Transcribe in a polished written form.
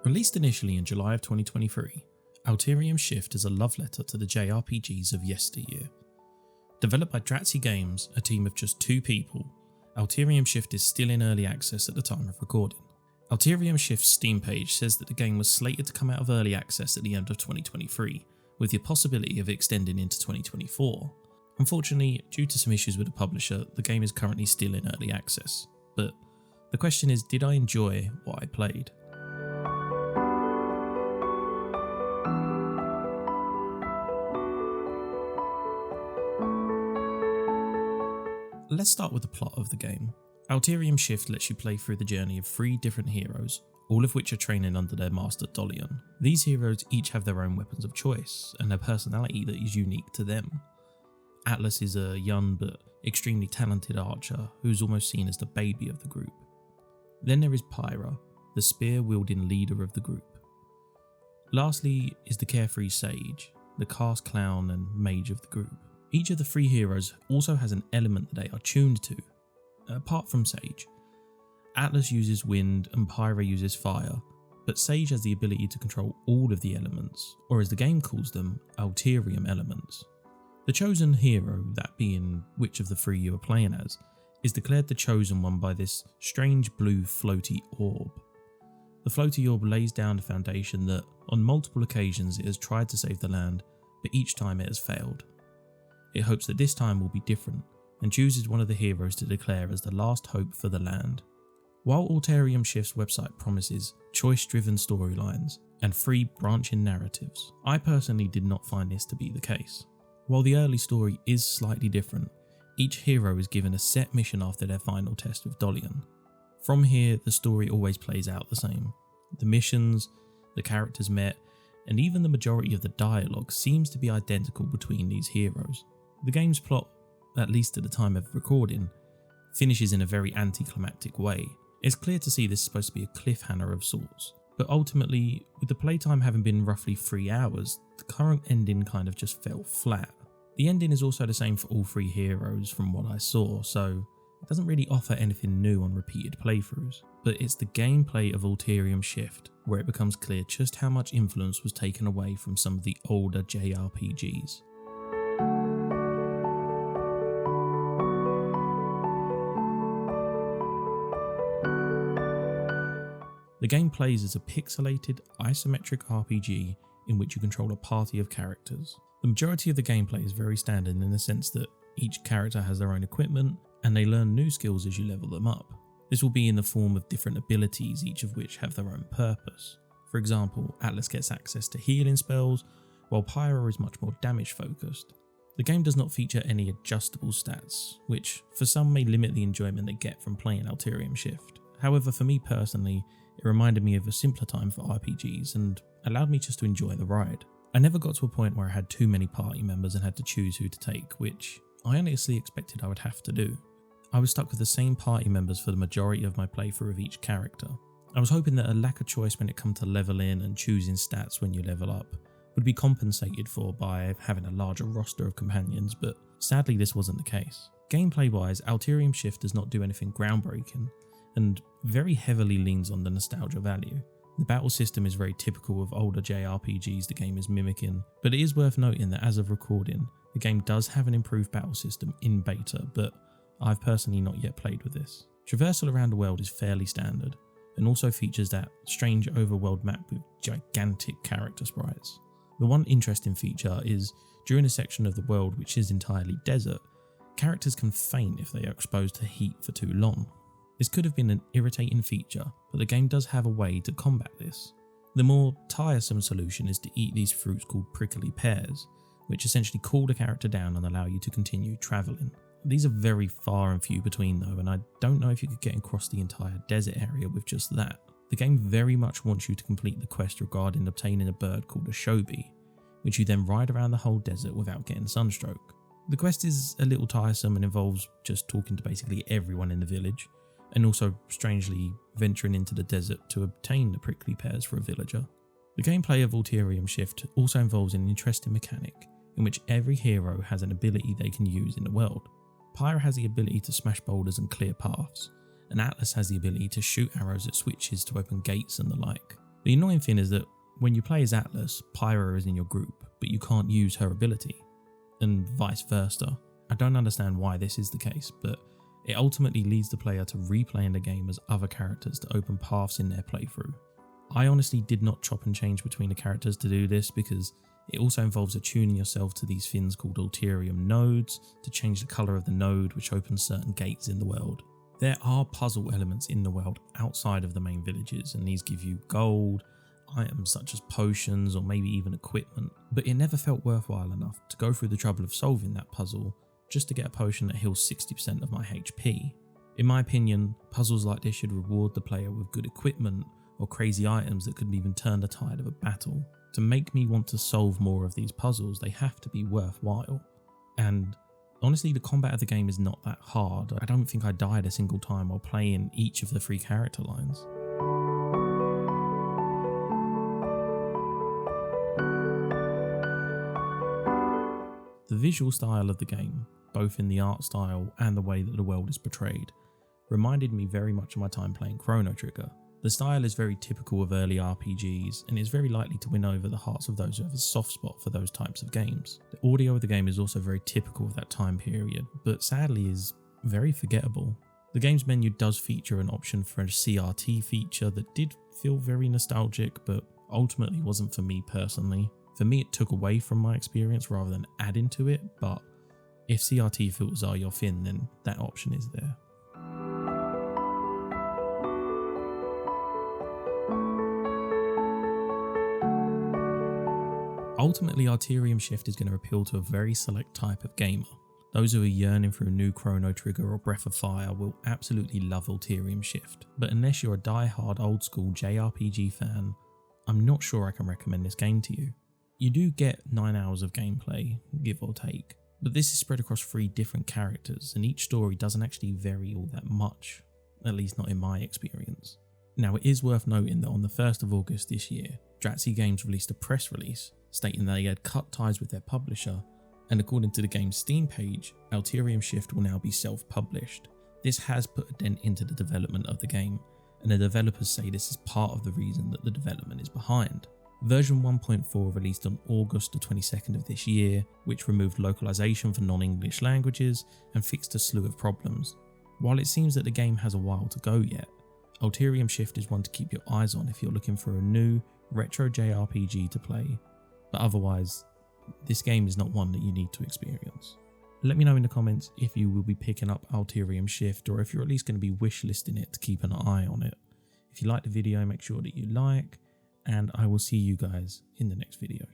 Released initially in July of 2023, Alterium Shift is a love letter to the JRPGs of yesteryear. Developed by Drattzy Games, a team of just 2 people, Alterium Shift is still in early access at the time of recording. Alterium Shift's Steam page says that the game was slated to come out of early access at the end of 2023, with the possibility of extending into 2024. Unfortunately, due to some issues with the publisher, the game is currently still in early access. But the question is, did I enjoy what I played? Let's start with the plot of the game. Alterium Shift lets you play through the journey of 3 different heroes, all of which are training under their master Dolion. These heroes each have their own weapons of choice and a personality that is unique to them. Atlas is a young but extremely talented archer who's almost seen as the baby of the group. Then there is Pyra, the spear-wielding leader of the group. Lastly is the carefree Sage, the cast clown and mage of the group. Each of the 3 heroes also has an element that they are tuned to. Apart from Sage, Atlas uses wind and Pyra uses fire, but Sage has the ability to control all of the elements, or as the game calls them, Alterium elements. The chosen hero, that being which of the 3 you are playing as, is declared the chosen one by this strange blue floaty orb. The floaty orb lays down the foundation that, on multiple occasions, it has tried to save the land, but each time it has failed. It hopes that this time will be different, and chooses one of the heroes to declare as the last hope for the land. While Alterium Shift's website promises choice-driven storylines and 3 branching narratives, I personally did not find this to be the case. While the early story is slightly different, each hero is given a set mission after their final test with Dolion. From here, the story always plays out the same. The missions, the characters met, and even the majority of the dialogue seems to be identical between these heroes. The game's plot, at least at the time of recording, finishes in a very anticlimactic way. It's clear to see this is supposed to be a cliffhanger of sorts, but ultimately, with the playtime having been roughly 3 hours, the current ending kind of just fell flat. The ending is also the same for all 3 heroes from what I saw, so it doesn't really offer anything new on repeated playthroughs. But it's the gameplay of Alterium Shift where it becomes clear just how much influence was taken away from some of the older JRPGs. The game plays as a pixelated, isometric RPG in which you control a party of characters. The majority of the gameplay is very standard in the sense that each character has their own equipment and they learn new skills as you level them up. This will be in the form of different abilities, each of which have their own purpose. For example, Atlas gets access to healing spells, while Pyra is much more damage focused. The game does not feature any adjustable stats, which for some may limit the enjoyment they get from playing Alterium Shift. However, for me personally, it reminded me of a simpler time for RPGs and allowed me just to enjoy the ride. I never got to a point where I had too many party members and had to choose who to take, which I honestly expected I would have to do. I was stuck with the same party members for the majority of my playthrough of each character. I was hoping that a lack of choice when it comes to leveling and choosing stats when you level up would be compensated for by having a larger roster of companions, but sadly this wasn't the case. Gameplay wise, Alterium Shift does not do anything groundbreaking, and very heavily leans on the nostalgia value. The battle system is very typical of older JRPGs the game is mimicking, but it is worth noting that as of recording, the game does have an improved battle system in beta, but I've personally not yet played with this. Traversal around the world is fairly standard, and also features that strange overworld map with gigantic character sprites. The one interesting feature is, during a section of the world which is entirely desert, characters can faint if they are exposed to heat for too long. This could have been an irritating feature, but the game does have a way to combat this. The more tiresome solution is to eat these fruits called prickly pears, which essentially cool the character down and allow you to continue travelling. These are very far and few between though, and I don't know if you could get across the entire desert area with just that. The game very much wants you to complete the quest regarding obtaining a bird called a shobi, which you then ride around the whole desert without getting sunstroke. The quest is a little tiresome and involves just talking to basically everyone in the village, and also strangely venturing into the desert to obtain the prickly pears for a villager. The gameplay of Alterium Shift also involves an interesting mechanic in which every hero has an ability they can use in the world. Pyra has the ability to smash boulders and clear paths, and Atlas has the ability to shoot arrows at switches to open gates and the like. The annoying thing is that when you play as Atlas, Pyra is in your group, but you can't use her ability, and vice versa. I don't understand why this is the case, but it ultimately leads the player to replaying the game as other characters to open paths in their playthrough. I honestly did not chop and change between the characters to do this because it also involves attuning yourself to these things called Alterium nodes to change the colour of the node, which opens certain gates in the world. There are puzzle elements in the world outside of the main villages, and these give you gold, items such as potions or maybe even equipment, but it never felt worthwhile enough to go through the trouble of solving that puzzle just to get a potion that heals 60% of my HP. In my opinion, puzzles like this should reward the player with good equipment or crazy items that could even turn the tide of a battle. To make me want to solve more of these puzzles, they have to be worthwhile. And honestly, the combat of the game is not that hard. I don't think I died a single time while playing each of the 3 character lines. The visual style of the game, both in the art style and the way that the world is portrayed, reminded me very much of my time playing Chrono Trigger. The style is very typical of early RPGs and is very likely to win over the hearts of those who have a soft spot for those types of games. The audio of the game is also very typical of that time period, but sadly is very forgettable. The game's menu does feature an option for a CRT feature that did feel very nostalgic, but ultimately wasn't for me personally. For me, it took away from my experience rather than adding to it, but if CRT filters are your thing, then that option is there. Ultimately, Alterium Shift is going to appeal to a very select type of gamer. Those who are yearning for a new Chrono Trigger or Breath of Fire will absolutely love Alterium Shift, but unless you're a die-hard old-school JRPG fan, I'm not sure I can recommend this game to you. You do get 9 hours of gameplay, give or take, but this is spread across 3 different characters and each story doesn't actually vary all that much, at least not in my experience. Now, it is worth noting that on the 1st of August this year, Drattzy Games released a press release stating that they had cut ties with their publisher, and according to the game's Steam page, Alterium Shift will now be self-published. This has put a dent into the development of the game, and the developers say this is part of the reason that the development is behind. Version 1.4 released on August the 22nd of this year, which removed localization for non-English languages and fixed a slew of problems. While it seems that the game has a while to go yet, Alterium Shift is one to keep your eyes on if you're looking for a new, retro JRPG to play, but otherwise, this game is not one that you need to experience. Let me know in the comments if you will be picking up Alterium Shift or if you're at least going to be wishlisting it to keep an eye on it. If you like the video, make sure that you like, and I will see you guys in the next video.